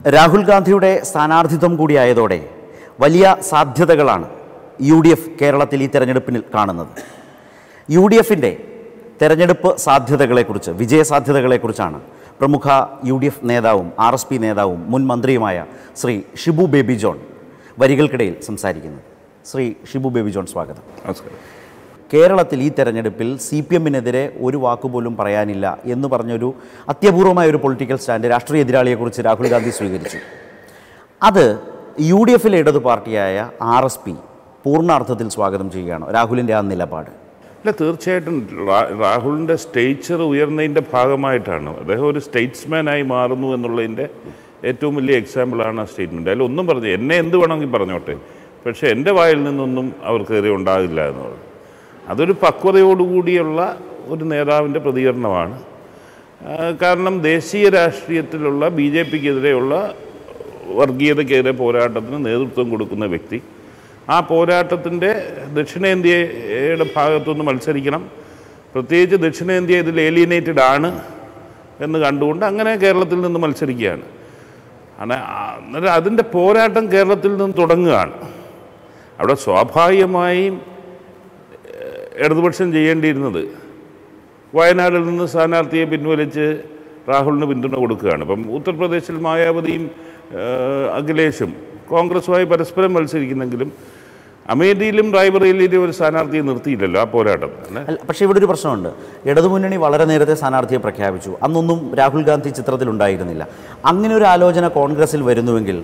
രാഹുൽ ഗാന്ധിയുടെ സ്ഥാനാർത്ഥിത്വം കൂടിയായതോടെ വലിയ സാധ്യതകളാണ് UDF കേരളത്തിൽ ഈ തെരഞ്ഞെടുപ്പിൽ കാണുന്നത്. UDFിൻ്റെ തെരഞ്ഞെടുപ്പ് സാധ്യതകളെക്കുറിച്ച്, വിജയസാധ്യതകളെക്കുറിച്ചാണ് പ്രമുഖ UDF നേതാവും RSP നേതാവും മുൻ മന്ത്രിയുമായ ശ്രീ ഷിബു ബേബി ജോൺ വരികൾക്കിടയിൽ സംസാരിക്കുന്നത്. ശ്രീ ഷിബു ബേബി ജോൺ, സ്വാഗതം. നമസ്കാരം. കേരളത്തിൽ ഈ തെരഞ്ഞെടുപ്പിൽ CPM-നെതിരെ ഒരു വാക്കുപോലും പറയാനില്ല എന്ന് പറഞ്ഞൊരു അത്യപൂർവമായ ഒരു പൊളിറ്റിക്കൽ സ്റ്റാൻഡ് രാഷ്ട്രീയ എതിരാളിയെക്കുറിച്ച് രാഹുൽ ഗാന്ധി സ്വീകരിച്ചു. അത് UDFിലെ ഇടതു പാർട്ടിയായ RSP പൂർണ്ണാർത്ഥത്തിൽ സ്വാഗതം ചെയ്യുകയാണ്. രാഹുലിൻ്റെ ആ നിലപാട് അല്ല, തീർച്ചയായിട്ടും രാഹുലിൻ്റെ സ്റ്റേച്ചർ ഉയർന്നതിൻ്റെ ഭാഗമായിട്ടാണ് അദ്ദേഹം ഒരു സ്റ്റേറ്റ്സ്മാനായി മാറുന്നു എന്നുള്ളതിൻ്റെ ഏറ്റവും വലിയ എക്സാമ്പിളാണ് ആ സ്റ്റേറ്റ്മെൻറ്റ്. അതിലൊന്നും പറഞ്ഞു, എന്നെ എന്ത് വേണമെങ്കിൽ പറഞ്ഞോട്ടെ, പക്ഷേ എൻ്റെ വായിൽ നിന്നൊന്നും അവർക്കേറെ ഉണ്ടാകില്ല എന്ന് പറഞ്ഞു. അതൊരു പക്വതയോടുകൂടിയുള്ള ഒരു നേതാവിൻ്റെ പ്രതികരണമാണ്. കാരണം ദേശീയ രാഷ്ട്രീയത്തിലുള്ള BJPക്കെതിരെയുള്ള വർഗീയതയ്ക്കെതിരെ പോരാട്ടത്തിന് നേതൃത്വം കൊടുക്കുന്ന വ്യക്തി ആ പോരാട്ടത്തിൻ്റെ ദക്ഷിണേന്ത്യയുടെ ഭാഗത്തുനിന്ന് മത്സരിക്കണം, പ്രത്യേകിച്ച് ദക്ഷിണേന്ത്യ ഇതിൽ ഏലിയനേറ്റഡ് ആണ് എന്ന് കണ്ടുകൊണ്ട് അങ്ങനെ കേരളത്തിൽ നിന്ന് മത്സരിക്കുകയാണ്. അന്നേരം അതിൻ്റെ പോരാട്ടം കേരളത്തിൽ നിന്ന് തുടങ്ങുകയാണ്. അവിടെ സ്വാഭാവികമായും ഇടതുപക്ഷം ചെയ്യേണ്ടിയിരുന്നത് വയനാട്ടിൽ നിന്ന് സ്ഥാനാർത്ഥിയെ പിൻവലിച്ച് രാഹുലിന് പിന്തുണ കൊടുക്കുകയാണ്. ഇപ്പം ഉത്തർപ്രദേശിൽ മായാവതിയും അഖിലേഷും കോൺഗ്രസുമായി പരസ്പരം മത്സരിക്കുന്നെങ്കിലും അമേഠിയിലും റായ്ബറേലിയിലും ഒരു സ്ഥാനാർത്ഥിയെ നിർത്തിയില്ലല്ലോ ആ പോരാട്ടം. പക്ഷേ ഇവിടെ ഒരു പ്രശ്നമുണ്ട്. ഇടതുമുന്നണി വളരെ നേരത്തെ സ്ഥാനാർത്ഥിയെ പ്രഖ്യാപിച്ചു. അന്നൊന്നും രാഹുൽ ഗാന്ധി ചിത്രത്തിലുണ്ടായിരുന്നില്ല. അങ്ങനെ ഒരു ആലോചന കോൺഗ്രസിൽ വരുന്നുവെങ്കിൽ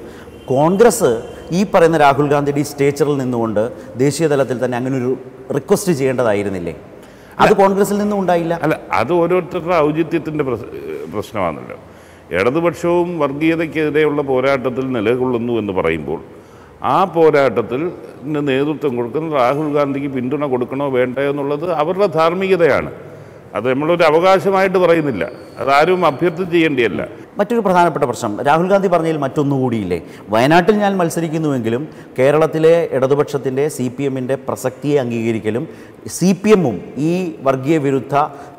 കോൺഗ്രസ് ഈ പറയുന്ന രാഹുൽ ഗാന്ധിയുടെ ഈ സ്റ്റേച്ചറിൽ നിന്നുകൊണ്ട് ദേശീയ തലത്തിൽ തന്നെ അങ്ങനെ ഒരു റിക്വസ്റ്റ് ചെയ്യേണ്ടതായിരുന്നില്ലേ? അത് കോൺഗ്രസിൽ നിന്നും ഉണ്ടായില്ല. അല്ല, അത് ഓരോരുത്തരുടെ ഔചിത്യത്തിൻ്റെ പ്രശ്നമാണല്ലോ. ഇടതുപക്ഷവും വർഗീയതയ്ക്കെതിരെയുള്ള പോരാട്ടത്തിൽ നിലകൊള്ളുന്നു എന്ന് പറയുമ്പോൾ ആ പോരാട്ടത്തിൽ നേതൃത്വം കൊടുക്കുന്ന രാഹുൽ ഗാന്ധിക്ക് പിന്തുണ കൊടുക്കണോ വേണ്ടയോ എന്നുള്ളത് അവരുടെ ധാർമ്മികതയാണ്. അത് നമ്മളൊരു അവകാശമായിട്ട് പറയുന്നില്ല, അതാരും അഭ്യർത്ഥന ചെയ്യേണ്ടിയല്ല. മറ്റൊരു പ്രധാനപ്പെട്ട പ്രശ്നം രാഹുൽ ഗാന്ധി പറഞ്ഞതിൽ മറ്റൊന്നുകൂടിയില്ലേ? വയനാട്ടിൽ ഞാൻ മത്സരിക്കുന്നുവെങ്കിലും കേരളത്തിലെ ഇടതുപക്ഷത്തിൻ്റെ CPM-ൻ്റെ പ്രസക്തിയെ അംഗീകരിക്കലും CPM-ഉം ഈ വർഗീയ വിരുദ്ധ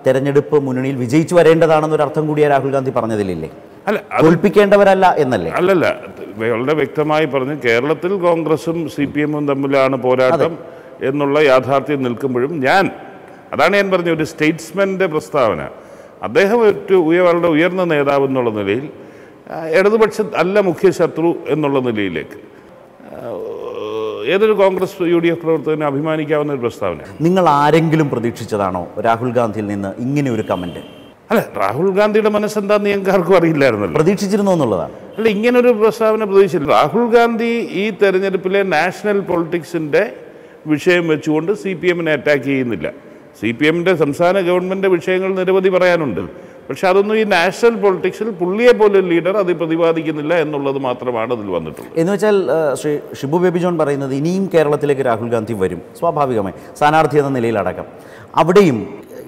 തെരഞ്ഞെടുപ്പ് മുന്നണിയിൽ വിജയിച്ചു വരേണ്ടതാണെന്നൊരർത്ഥം കൂടിയ രാഹുൽ ഗാന്ധി പറഞ്ഞതിലില്ലേ? അല്ല, തോൽപ്പിക്കേണ്ടവരല്ല എന്നല്ലേ? അല്ലല്ല, വളരെ വ്യക്തമായി പറഞ്ഞു, കേരളത്തിൽ കോൺഗ്രസും CPM-ഉം തമ്മിലാണ് പോരാട്ടം എന്നുള്ള യാഥാർത്ഥ്യം നിൽക്കുമ്പോഴും അതാണ് ഞാൻ പറഞ്ഞ ഒരു സ്റ്റേറ്റ്സ്മാൻ്റെ പ്രസ്താവന. അദ്ദേഹം വളരെ ഉയർന്ന നേതാവ് എന്നുള്ള നിലയിൽ ഇടതുപക്ഷ അല്ല മുഖ്യ ശത്രു എന്നുള്ള നിലയിലേക്ക് ഏതൊരു കോൺഗ്രസ് UDF പ്രവർത്തകന് അഭിമാനിക്കാവുന്ന ഒരു പ്രസ്താവന. നിങ്ങൾ ആരെങ്കിലും പ്രതീക്ഷിച്ചതാണോ രാഹുൽ ഗാന്ധിയിൽ നിന്ന് ഇങ്ങനെ ഒരു കമൻറ്റ്? അല്ല, രാഹുൽ ഗാന്ധിയുടെ മനസ്സെന്താന്ന് ഞങ്ങൾക്ക് ആർക്കും അറിയില്ലായിരുന്നല്ലോ. പ്രതീക്ഷിച്ചിരുന്നു എന്നുള്ളതാണ്. അല്ല, ഇങ്ങനൊരു പ്രസ്താവന പ്രതീക്ഷിച്ചില്ല. രാഹുൽ ഗാന്ധി ഈ തെരഞ്ഞെടുപ്പിലെ നാഷണൽ പൊളിറ്റിക്സിൻ്റെ വിഷയം വെച്ചുകൊണ്ട് CPM-നെ അറ്റാക്ക് ചെയ്യുന്നില്ല. CPM-ൻ്റെ സംസ്ഥാന ഗവൺമെൻറ് വിഷയങ്ങൾ നിരവധി പറയാനുണ്ട്. പക്ഷെ അതൊന്നും ഈ നാഷണൽ പൊളിറ്റിക്സിൽ പുള്ളിയെ പോലെ ലീഡർ അത് പ്രതിപാദിക്കുന്നില്ല എന്നുള്ളത് മാത്രമാണ് അതിൽ വന്നിട്ടുള്ളത്. എന്ന് വെച്ചാൽ ശ്രീ ഷിബു ബേബി ജോൺ പറയുന്നത് ഇനിയും കേരളത്തിലേക്ക് രാഹുൽ ഗാന്ധി വരും, സ്വാഭാവികമായി സ്ഥാനാർത്ഥി എന്ന നിലയിലടക്കം. അവിടെയും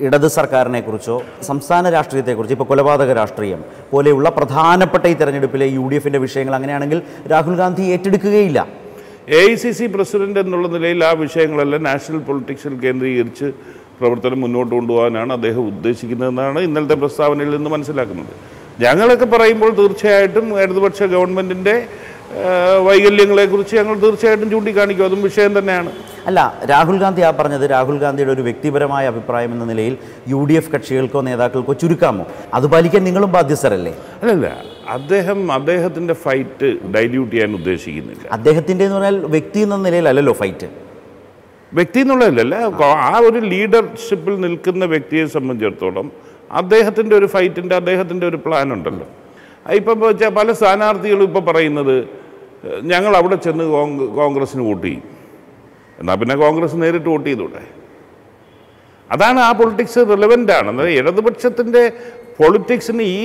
ഇടത് സർക്കാരിനെക്കുറിച്ചോ സംസ്ഥാന രാഷ്ട്രീയത്തെക്കുറിച്ചോ, ഇപ്പോൾ കൊലപാതക രാഷ്ട്രീയം പോലെയുള്ള പ്രധാനപ്പെട്ട ഈ തെരഞ്ഞെടുപ്പിലെ UDFിൻ്റെ വിഷയങ്ങൾ അങ്ങനെയാണെങ്കിൽ രാഹുൽ ഗാന്ധി ഏറ്റെടുക്കുകയില്ല. AICC പ്രസിഡന്റ് എന്നുള്ള നിലയിൽ ആ വിഷയങ്ങളെല്ലാം നാഷണൽ പൊളിറ്റിക്സിൽ കേന്ദ്രീകരിച്ച് പ്രവർത്തനം മുന്നോട്ട് കൊണ്ടുപോകാനാണ് അദ്ദേഹം ഉദ്ദേശിക്കുന്നതെന്നാണ് ഇന്നലത്തെ പ്രസ്താവനയിൽ നിന്ന് മനസ്സിലാക്കുന്നത്. ഞങ്ങളൊക്കെ പറയുമ്പോൾ തീർച്ചയായിട്ടും ഇടതുപക്ഷ ഗവൺമെൻറ്റിൻ്റെ വൈകല്യങ്ങളെക്കുറിച്ച് ഞങ്ങൾ തീർച്ചയായിട്ടും ചൂണ്ടിക്കാണിക്കും, അതും വിഷയം തന്നെയാണ്. അല്ല, രാഹുൽ ഗാന്ധി പറഞ്ഞത് രാഹുൽ ഗാന്ധിയുടെ ഒരു വ്യക്തിപരമായ അഭിപ്രായം എന്ന നിലയിൽ UDF കക്ഷികൾക്കോ നേതാക്കൾക്കോ ചുരുക്കാമോ? അത് പാലിക്കാൻ നിങ്ങളും ബാധ്യസ്ഥരല്ലേ? അല്ലല്ല, അദ്ദേഹത്തിൻ്റെ ഫൈറ്റ് ഡൈല്യൂട്ട് ചെയ്യാൻ ഉദ്ദേശിക്കുന്നില്ല. അദ്ദേഹത്തിൻ്റെ എന്ന് പറഞ്ഞാൽ വ്യക്തി എന്ന നിലയിലല്ലല്ലോ ഫൈറ്റ്. വ്യക്തി എന്നുള്ളതല്ല, ആ ഒരു ലീഡർഷിപ്പിൽ നിൽക്കുന്ന വ്യക്തിയെ സംബന്ധിച്ചിടത്തോളം അദ്ദേഹത്തിൻ്റെ ഒരു ഫൈറ്റിൻ്റെ അദ്ദേഹത്തിൻ്റെ ഒരു പ്ലാൻ ഉണ്ടല്ലോ. ഇപ്പം പല സ്ഥാനാർത്ഥികളും ഇപ്പോൾ പറയുന്നത് ഞങ്ങൾ അവിടെ ചെന്ന് കോൺഗ്രസ്സിന് വോട്ട് ചെയ്യും, എന്നാൽ പിന്നെ കോൺഗ്രസ് നേരിട്ട് വോട്ട് ചെയ്തൂടെ? അതാണ് ആ പൊളിറ്റിക്സ് റിലവൻ്റ് ആണ്. അതായത് ഇടതുപക്ഷത്തിൻ്റെ പൊളിറ്റിക്സിന് ഈ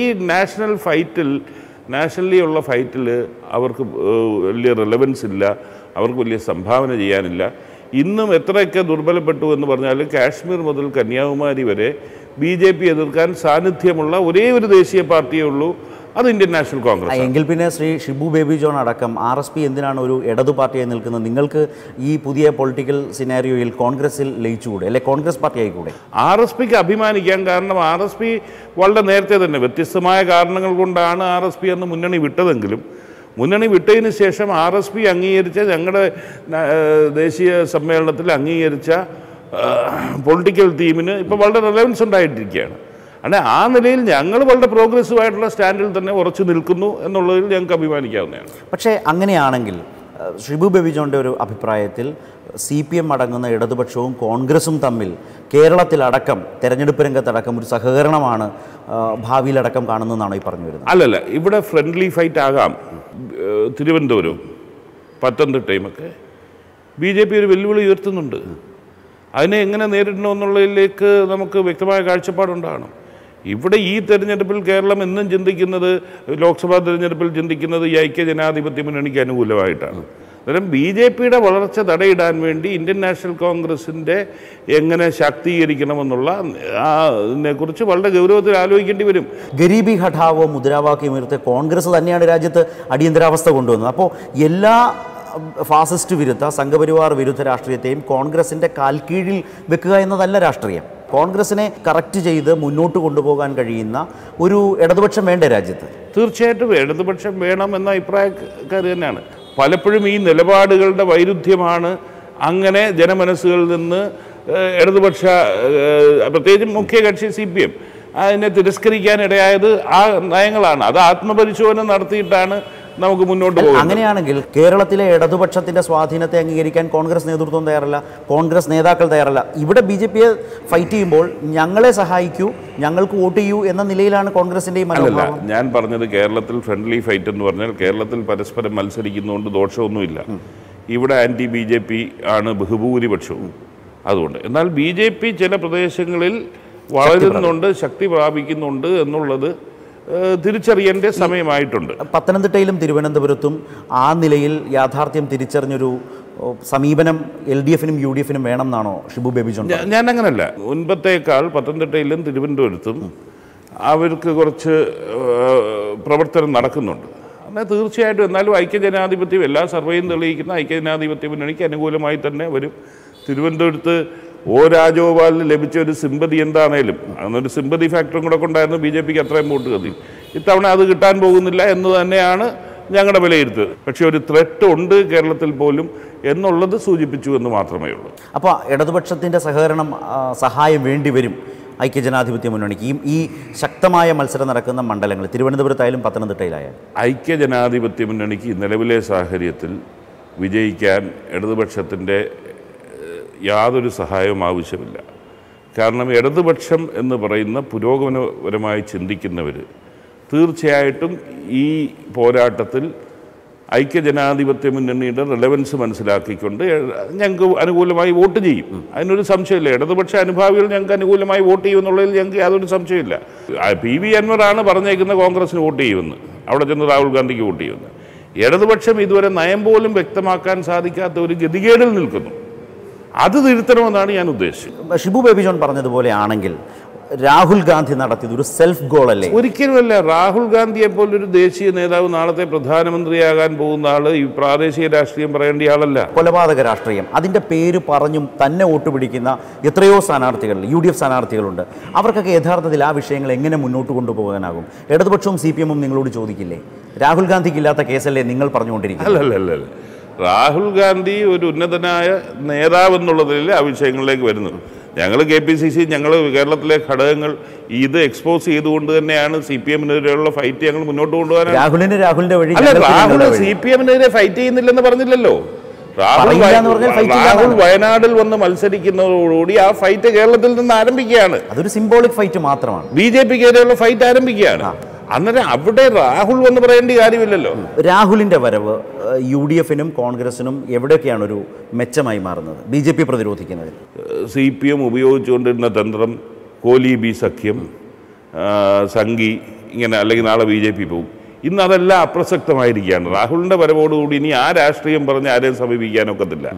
നാഷണലി ഉള്ള ഫൈറ്റിൽ അവർക്ക് വലിയ റിലവൻസ് ഇല്ല, അവർക്ക് വലിയ സംഭാവന ചെയ്യാനില്ല. ഇന്നും എത്രയൊക്കെ ദുർബലപ്പെട്ടു എന്ന് പറഞ്ഞാൽ കാശ്മീർ മുതൽ കന്യാകുമാരി വരെ BJP എതിർക്കാൻ സാന്നിധ്യമുള്ള ഒരേ ഒരു ദേശീയ പാർട്ടിയേ ഉള്ളൂ, അത് ഇന്ത്യൻ നാഷണൽ കോൺഗ്രസ്. എങ്കിൽ പിന്നെ ശ്രീ ഷിബു ബേബി ജോൺ അടക്കം RSP എന്തിനാണ് ഒരു ഇടതു പാർട്ടിയായി നിൽക്കുന്നത്? നിങ്ങൾക്ക് ഈ പുതിയ പൊളിറ്റിക്കൽ സിനാരിയോയിൽ കോൺഗ്രസിൽ ലയിച്ചുകൂടെ, അല്ലെ കോൺഗ്രസ് പാർട്ടി ആയിക്കൂടെ? RSPക്ക് അഭിമാനിക്കാൻ, കാരണം RSP വളരെ നേരത്തെ തന്നെ വ്യത്യസ്തമായ കാരണങ്ങൾ കൊണ്ടാണ് RSP എന്ന് മുന്നണി വിട്ടതെങ്കിലും മുന്നണി വിട്ടതിന് ശേഷം RSP അംഗീകരിച്ച, ഞങ്ങളുടെ ദേശീയ സമ്മേളനത്തിൽ അംഗീകരിച്ച പൊളിറ്റിക്കൽ തീമിന് ഇപ്പോൾ വളരെ റെലവൻസ് ഉണ്ടായിട്ടിരിക്കുകയാണ്. അങ്ങനെ ആ നിലയിൽ ഞങ്ങൾ വളരെ പ്രോഗ്രസീവായിട്ടുള്ള സ്റ്റാൻഡിൽ തന്നെ ഉറച്ചു നിൽക്കുന്നു എന്നുള്ളതിൽ ഞങ്ങൾക്ക് അഭിമാനിക്കാവുന്നതാണ്. പക്ഷേ അങ്ങനെയാണെങ്കിൽ ഷിബു ബേബി ജോണിൻ്റെ ഒരു അഭിപ്രായത്തിൽ CPM അടങ്ങുന്ന ഇടതുപക്ഷവും കോൺഗ്രസും തമ്മിൽ കേരളത്തിലടക്കം തെരഞ്ഞെടുപ്പ് രംഗത്തടക്കം ഒരു സഹകരണമാണ് ഭാവിയിലടക്കം കാണുന്നതെന്നാണോ ഈ പറഞ്ഞു വരുന്നത്? അല്ലല്ല, ഇവിടെ ഫ്രണ്ട്ലി ഫൈറ്റ് ആകാം. തിരുവനന്തപുരവും പത്തനംതിട്ടയുമൊക്കെ BJP ഒരു വെല്ലുവിളി ഉയർത്തുന്നുണ്ട്. അതിനെ എങ്ങനെ നേരിടണമെന്നുള്ളതിലേക്ക് നമുക്ക് വ്യക്തമായ കാഴ്ചപ്പാടുണ്ടാകണം. ഇവിടെ ഈ തെരഞ്ഞെടുപ്പിൽ കേരളം എന്നും ചിന്തിക്കുന്നത്, ലോക്സഭാ തെരഞ്ഞെടുപ്പിൽ ചിന്തിക്കുന്നത് ഈ ഐക്യജനാധിപത്യ മുന്നണിക്ക് അനുകൂലമായിട്ടാണ്. അന്നേരം BJPയുടെ വളർച്ച തടയിടാൻ വേണ്ടി ഇന്ത്യൻ നാഷണൽ കോൺഗ്രസിൻ്റെ എങ്ങനെ ശാക്തീകരിക്കണമെന്നുള്ള അതിനെക്കുറിച്ച് വളരെ ഗൗരവത്തിൽ ആലോചിക്കേണ്ടി വരും. ഗരീബി ഹഠാവോ മുദ്രാവാക്യം ഉയർത്തിയ കോൺഗ്രസ് തന്നെയാണ് രാജ്യത്ത് അടിയന്തരാവസ്ഥ കൊണ്ടുവന്നത്. അപ്പോൾ എല്ലാ ഫാസിസ്റ്റ് വിരുദ്ധ, സംഘപരിവാർ വിരുദ്ധ രാഷ്ട്രീയത്തെയും കോൺഗ്രസിൻ്റെ കാൽക്കീഴിൽ വെക്കുക എന്നതല്ല രാഷ്ട്രീയം. കോൺഗ്രസിനെ കറക്റ്റ് ചെയ്ത് മുന്നോട്ട് കൊണ്ടുപോകാൻ കഴിയുന്ന ഒരു ഇടതുപക്ഷം വേണ്ടേ രാജ്യത്ത്? തീർച്ചയായിട്ടും ഇടതുപക്ഷം വേണം എന്ന അഭിപ്രായക്കാർ തന്നെയാണ്. പലപ്പോഴും ഈ നിലപാടുകളുടെ വൈരുദ്ധ്യമാണ് അങ്ങനെ ജനമനസ്സുകളിൽ നിന്ന് ഇടതുപക്ഷ, പ്രത്യേകിച്ചും മുഖ്യ കക്ഷി CPM അതിനെ തിരസ്കരിക്കാനിടയായത്. ആ നയങ്ങളാണ്. അത് ആത്മപരിശോധന നടത്തിയിട്ടാണ് നമുക്ക് മുന്നോട്ട് പോകുന്നത്. അങ്ങനെയാണെങ്കിൽ കേരളത്തിലെ ഇടതുപക്ഷത്തിൻ്റെ സ്വാധീനത്തെ അംഗീകരിക്കാൻ കോൺഗ്രസ് നേതൃത്വം തയ്യാറല്ല, കോൺഗ്രസ് നേതാക്കൾ തയ്യാറല്ല. ഇവിടെ BJPയെ ഫൈറ്റ് ചെയ്യുമ്പോൾ ഞങ്ങളെ സഹായിക്കൂ, ഞങ്ങൾക്ക് വോട്ട് ചെയ്യൂ എന്ന നിലയിലാണ് കോൺഗ്രസിൻ്റെ ഈ മനോഭാവം. ഞാൻ പറഞ്ഞത് കേരളത്തിൽ ഫ്രണ്ട്ലി ഫൈറ്റ് എന്ന് പറഞ്ഞാൽ കേരളത്തിൽ പരസ്പരം മത്സരിക്കുന്നതുകൊണ്ട് ദോഷമൊന്നുമില്ല. ഇവിടെ BJP ആണ് ബഹുഭൂരിപക്ഷവും. അതുകൊണ്ട് എന്നാൽ BJP ചില പ്രദേശങ്ങളിൽ വളരുന്നുണ്ട്, ശക്തി പ്രാപിക്കുന്നുണ്ട് എന്നുള്ളത് തിരിച്ചറിയേണ്ട സമയമായിട്ടുണ്ട്. പത്തനംതിട്ടയിലും തിരുവനന്തപുരത്തും ആ നിലയിൽ യാഥാർത്ഥ്യം തിരിച്ചറിഞ്ഞൊരു സമീപനം LDFനും UDFനും വേണം എന്നാണോ ഷിബു ബേബി ജോൺ? ഞാൻ അങ്ങനല്ല. മുൻപത്തേക്കാൾ പത്തനംതിട്ടയിലും തിരുവനന്തപുരത്തും അവർക്ക് കുറച്ച് പ്രവർത്തനം നടക്കുന്നുണ്ട്. എന്നാൽ തീർച്ചയായിട്ടും എന്നാലും ഐക്യജനാധിപത്യം, എല്ലാ സർവേയും തെളിയിക്കുന്ന ഐക്യജനാധിപത്യ മുന്നണിക്ക് അനുകൂലമായി തന്നെ വരും. തിരുവനന്തപുരത്ത് രാജഗോപാലിന് ലഭിച്ച ഒരു സിമ്പതി എന്താണേലും അന്നൊരു സിമ്പതി ഫാക്ടറും കൂടെ കൊണ്ടായിരുന്നു BJPക്ക് അത്രയും വോട്ട് കത്തി. ഇത്തവണ അത് കിട്ടാൻ പോകുന്നില്ല എന്ന് തന്നെയാണ് ഞങ്ങളുടെ വിലയിരുത്തൽ. പക്ഷേ ഒരു ത്രെറ്റ് ഉണ്ട് കേരളത്തിൽ പോലും എന്നുള്ളത് സൂചിപ്പിച്ചു എന്ന് മാത്രമേ ഉള്ളൂ. അപ്പോൾ ഇടതുപക്ഷത്തിൻ്റെ സഹകരണം, സഹായം വേണ്ടി വരും ഐക്യജനാധിപത്യ മുന്നണിക്ക് ഈ ശക്തമായ മത്സരം നടക്കുന്ന മണ്ഡലങ്ങൾ, തിരുവനന്തപുരത്തായാലും പത്തനംതിട്ടയിലായാലും? ഐക്യജനാധിപത്യ മുന്നണിക്ക് നിലവിലെ സാഹചര്യത്തിൽ വിജയിക്കാൻ ഇടതുപക്ഷത്തിൻ്റെ യാതൊരു സഹായവും ആവശ്യമില്ല. കാരണം ഇടതുപക്ഷം എന്ന് പറയുന്ന പുരോഗമനപരമായി ചിന്തിക്കുന്നവർ തീർച്ചയായിട്ടും ഈ പോരാട്ടത്തിൽ ഐക്യജനാധിപത്യ മുന്നണിയുടെ റിലവൻസ് മനസ്സിലാക്കിക്കൊണ്ട് ഞങ്ങൾക്ക് അനുകൂലമായി വോട്ട് ചെയ്യും. അതിനൊരു സംശയമില്ല. ഇടതുപക്ഷ അനുഭാവികൾ ഞങ്ങൾക്ക് അനുകൂലമായി വോട്ട് ചെയ്യുമെന്നുള്ളതിൽ ഞങ്ങൾക്ക് യാതൊരു സംശയമില്ല. PV അൻവറാണ് പറഞ്ഞേക്കുന്ന കോൺഗ്രസിന് വോട്ട് ചെയ്യുമെന്ന്, അവിടെ ചെന്ന് രാഹുൽ ഗാന്ധിക്ക് വോട്ട് ചെയ്യുമെന്ന്. ഇടതുപക്ഷം ഇതുവരെ നയം പോലും വ്യക്തമാക്കാൻ സാധിക്കാത്ത ഒരു ഗതികേടിൽ നിൽക്കുന്നു. അത് തിരുത്തണമെന്നാണ് ഞാൻ ഉദ്ദേശിച്ചത്. ഷിബു ബേബി ജോൺ പറഞ്ഞതുപോലെ ആണെങ്കിൽ രാഹുൽ ഗാന്ധി നടത്തിയത് ഒരു സെൽഫ് ഗോൾ അല്ലേ? ഒരിക്കലുമല്ല. രാഹുൽ ഗാന്ധിയെ പോലൊരു ദേശീയ നേതാവ്, നാളത്തെ പ്രധാനമന്ത്രിയാകാൻ പോകുന്ന ആള് ഈ പ്രാദേശിക രാഷ്ട്രീയം പറയേണ്ട ആളല്ല. കൊലപാതക രാഷ്ട്രീയം, അതിൻ്റെ പേര് പറഞ്ഞും തന്നെ വോട്ട് പിടിക്കുന്ന എത്രയോ സ്ഥാനാർത്ഥികൾ, UDF സ്ഥാനാർത്ഥികളുണ്ട്. അവർക്കൊക്കെ യഥാർത്ഥത്തിൽ ആ വിഷയങ്ങൾ എങ്ങനെ മുന്നോട്ട് കൊണ്ടുപോകാനാകും? ഇടതുപക്ഷവും CPMഉം നിങ്ങളോട് ചോദിക്കില്ലേ? രാഹുൽ ഗാന്ധിക്ക് ഇല്ലാത്ത കേസല്ലേ നിങ്ങൾ പറഞ്ഞുകൊണ്ടിരിക്കുന്നത്? അല്ലല്ല, രാഹുൽ ഗാന്ധി ഒരു ഉന്നതനായ നേതാവെന്നുള്ളതിൽ ആ വിഷയങ്ങളിലേക്ക് വരുന്നു. ഞങ്ങൾ KPCC, ഞങ്ങൾ കേരളത്തിലെ ഘടകങ്ങൾ ഇത് എക്സ്പോസ് ചെയ്തുകൊണ്ട് തന്നെയാണ് CPMനെതിരെയുള്ള ഫൈറ്റ് ഞങ്ങൾ മുന്നോട്ട് കൊണ്ടുപോകാൻ. രാഹുലിന്റെ വഴി അല്ല, രാഹുൽ CPMനെതിരെ ഫൈറ്റ് ചെയ്യുന്നില്ലെന്ന് പറഞ്ഞില്ലല്ലോ. രാഹുൽ വയനാടിൽ വന്ന് മത്സരിക്കുന്നതോടുകൂടി ആ ഫൈറ്റ് കേരളത്തിൽ നിന്ന് ആരംഭിക്കുകയാണ്. അതൊരു സിംബോളിക് ഫൈറ്റ് മാത്രമാണ്. BJPക്കെതിരെയുള്ള ഫൈറ്റ് ആരംഭിക്കുകയാണ്. അന്നേരം അവിടെ രാഹുൽ എന്ന് പറയേണ്ട കാര്യമില്ലല്ലോ. രാഹുലിന്റെ വരവ് UDFനും കോൺഗ്രസിനും എവിടെയൊക്കെയാണ് ഒരു മെച്ചമായി മാറുന്നത് BJP പ്രതിരോധിക്കുന്നത്? CPM ഉപയോഗിച്ചുകൊണ്ടിരുന്ന തന്ത്രം കോലി സഖ്യം, സംഘി, ഇങ്ങനെ, അല്ലെങ്കിൽ നാളെ BJP പോകും. ഇന്ന് അതെല്ലാം അപ്രസക്തമായിരിക്കുകയാണ്. രാഹുലിൻ്റെ വരവോടുകൂടി ഇനി ആ രാഷ്ട്രീയം പറഞ്ഞ് ആരെയും സമീപിക്കാനൊക്കത്തില്ല.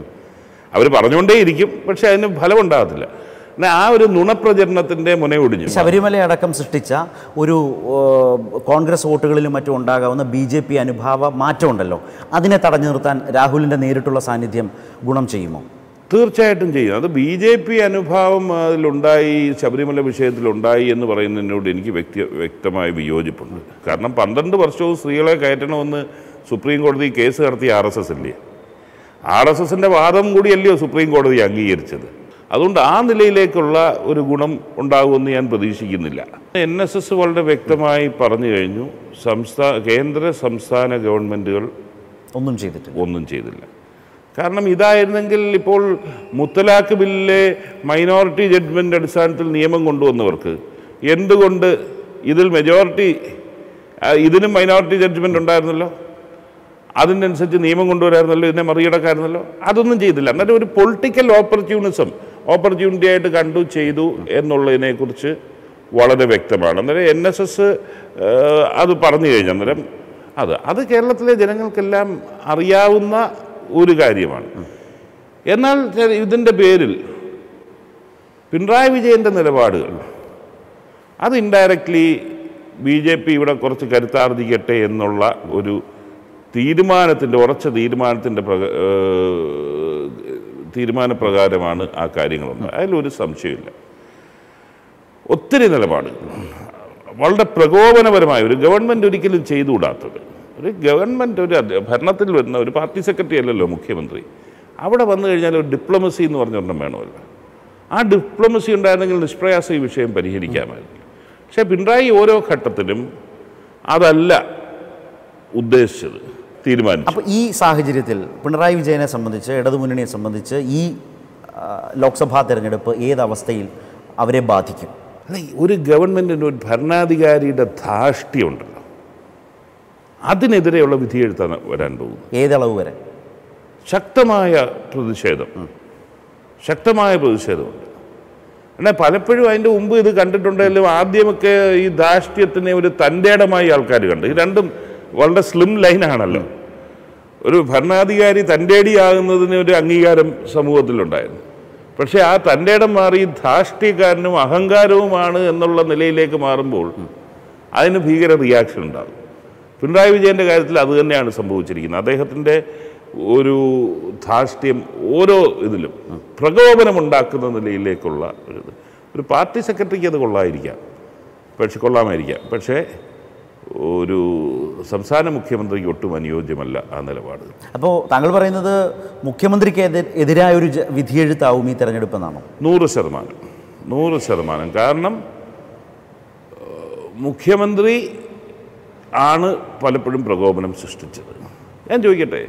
അവർ പറഞ്ഞുകൊണ്ടേയിരിക്കും, പക്ഷെ അതിന് ഫലമുണ്ടാകത്തില്ല. എന്നാൽ ആ ഒരു നുണപ്രചരണത്തിൻ്റെ മുനയൊടിഞ്ഞു. ശബരിമല അടക്കം സൃഷ്ടിച്ച ഒരു കോൺഗ്രസ് വോട്ടുകളിലും മറ്റും ഉണ്ടാകാവുന്ന BJP അനുഭാവ മാറ്റമുണ്ടല്ലോ, അതിനെ തടഞ്ഞു നിർത്താൻ രാഹുലിൻ്റെ നേരിട്ടുള്ള സാന്നിധ്യം ഗുണം ചെയ്യുമോ? തീർച്ചയായിട്ടും ചെയ്യും. അത് BJP അനുഭാവം അതിലുണ്ടായി, ശബരിമല വിഷയത്തിലുണ്ടായി എന്ന് പറയുന്നതിനോട് എനിക്ക് വ്യക്തമായി വിയോജിപ്പുണ്ട്. കാരണം 12 വർഷവും സ്ത്രീകളെ കയറ്റണമെന്ന് സുപ്രീം കോടതി കേസ് നടത്തിയ RSS അല്ലേ? RSSൻ്റെ വാദം കൂടിയല്ലയോ സുപ്രീം കോടതി അംഗീകരിച്ചത്? അതുകൊണ്ട് ആ നിലയിലേക്കുള്ള ഒരു ഗുണം ഉണ്ടാകുമെന്ന് ഞാൻ പ്രതീക്ഷിക്കുന്നില്ല. NSS വളരെ വ്യക്തമായി പറഞ്ഞു കഴിഞ്ഞു, കേന്ദ്ര സംസ്ഥാന ഗവൺമെൻറ്റുകൾ ഒന്നും ചെയ്തില്ല. കാരണം ഇതായിരുന്നെങ്കിൽ ഇപ്പോൾ മുത്തലാഖ് ബില്ലിലെ മൈനോറിറ്റി ജഡ്ജ്മെൻ്റ് അടിസ്ഥാനത്തിൽ നിയമം കൊണ്ടുവന്നവർക്ക് എന്തുകൊണ്ട് ഇതിനും മൈനോറിറ്റി ജഡ്ജ്മെൻ്റ് ഉണ്ടായിരുന്നല്ലോ, അതിനനുസരിച്ച് നിയമം കൊണ്ടുവരായിരുന്നല്ലോ, ഇതിനെ മറികടക്കായിരുന്നല്ലോ, അതൊന്നും ചെയ്തില്ല. എന്നാലും ഒരു പൊളിറ്റിക്കൽ ഓപ്പർച്യൂണിറ്റി ആയിട്ട് കണ്ടു ചെയ്തു എന്നുള്ളതിനെക്കുറിച്ച് വളരെ വ്യക്തമാണ്. അന്നേരം NSS അത് പറഞ്ഞു കഴിഞ്ഞു. അന്നേരം അത് കേരളത്തിലെ ജനങ്ങൾക്കെല്ലാം അറിയാവുന്ന ഒരു കാര്യമാണ്. എന്നാൽ ഇതിൻ്റെ പേരിൽ പിണറായി വിജയൻ്റെ നിലപാടുകൾ അത് ഇൻഡയറക്റ്റ്ലി BJP ഇവിടെ കുറച്ച് കരുത്താർജിക്കട്ടെ എന്നുള്ള ഒരു ഉറച്ച തീരുമാനപ്രകാരമാണ് ആ കാര്യങ്ങളൊന്നും. അതിലൊരു സംശയമില്ല. ഒത്തിരി നിലപാട് വളരെ പ്രകോപനപരമായ ഒരു ഗവൺമെൻറ് ഒരിക്കലും ചെയ്തുകൂടാത്തത്. ഒരു ഗവൺമെൻറ് ഭരണത്തിൽ വരുന്ന ഒരു പാർട്ടി സെക്രട്ടറി അല്ലല്ലോ മുഖ്യമന്ത്രി. അവിടെ വന്നു കഴിഞ്ഞാൽ ഒരു ഡിപ്ലോമസി എന്ന് പറഞ്ഞൊരെണ്ണം വേണമല്ലോ. ആ ഡിപ്ലോമസി ഉണ്ടായിരുന്നെങ്കിൽ നിഷ്പ്രയാസം ഈ വിഷയം പരിഹരിക്കാമായിരുന്നു. പക്ഷേ പിണറായി ഓരോ ഘട്ടത്തിലും അതല്ല ഉദ്ദേശിച്ചത്, തീരുമാനിച്ചു. അപ്പോൾ ഈ സാഹചര്യത്തിൽ പിണറായി വിജയനെ സംബന്ധിച്ച്, ഇടതുമുന്നണിയെ സംബന്ധിച്ച് ഈ ലോക്സഭാ തെരഞ്ഞെടുപ്പ് ഏതവസ്ഥയിൽ അവരെ ബാധിക്കും? അല്ല, ഒരു ഗവൺമെൻറ്റിന് ഒരു ഭരണാധികാരിയുടെ ധാർഷ്ട്യമുണ്ടല്ലോ, അതിനെതിരെയുള്ള വിധിയെഴുത്താണ് വരാൻ പോകുന്നത്. ഏതളവ് വരെ? ശക്തമായ പ്രതിഷേധമുണ്ട്. എന്നാൽ പലപ്പോഴും അതിൻ്റെ മുമ്പ് ഇത് കണ്ടിട്ടുണ്ടെങ്കിലും ആദ്യമൊക്കെ ഈ ധാർഷ്ട്യത്തിനെ ഒരു തൻ്റെടമായി ആൾക്കാർ കണ്ടു. ഈ രണ്ടും വളരെ സ്ലിം ലൈനാണല്ലോ. ഒരു ഭരണാധികാരി തൻ്റെടിയാകുന്നതിന് ഒരു അംഗീകാരം സമൂഹത്തിലുണ്ടായിരുന്നു. പക്ഷേ ആ തൻ്റെടം മാറി ധാർഷ്ട്യക്കാരനും അഹങ്കാരവുമാണ് എന്നുള്ള നിലയിലേക്ക് മാറുമ്പോൾ അതിന് ഭീകര റിയാക്ഷൻ ഉണ്ടാകും. പിണറായി വിജയൻ്റെ കാര്യത്തിൽ അതുതന്നെയാണ് സംഭവിച്ചിരിക്കുന്നത്. അദ്ദേഹത്തിൻ്റെ ഒരു ധാർഷ്ട്യം ഓരോ ഇതിലും പ്രകോപനമുണ്ടാക്കുന്ന നിലയിലേക്കുള്ള ഒരു പാർട്ടി സെക്രട്ടറിക്ക് അത് കൊള്ളാമായിരിക്കാം. പക്ഷേ ഒരു സംസ്ഥാന മുഖ്യമന്ത്രിക്ക് ഒട്ടും അനുയോജ്യമല്ല ആ നിലപാട്. അപ്പോൾ താങ്കൾ പറയുന്നത് മുഖ്യമന്ത്രിക്ക് എതിരായ ഒരു വിധിയെഴുത്താവും ഈ തെരഞ്ഞെടുപ്പ് എന്നാണോ? 100%. കാരണം മുഖ്യമന്ത്രി ആണ് പലപ്പോഴും പ്രകോപനം സൃഷ്ടിച്ചത്. ഞാൻ ചോദിക്കട്ടെ,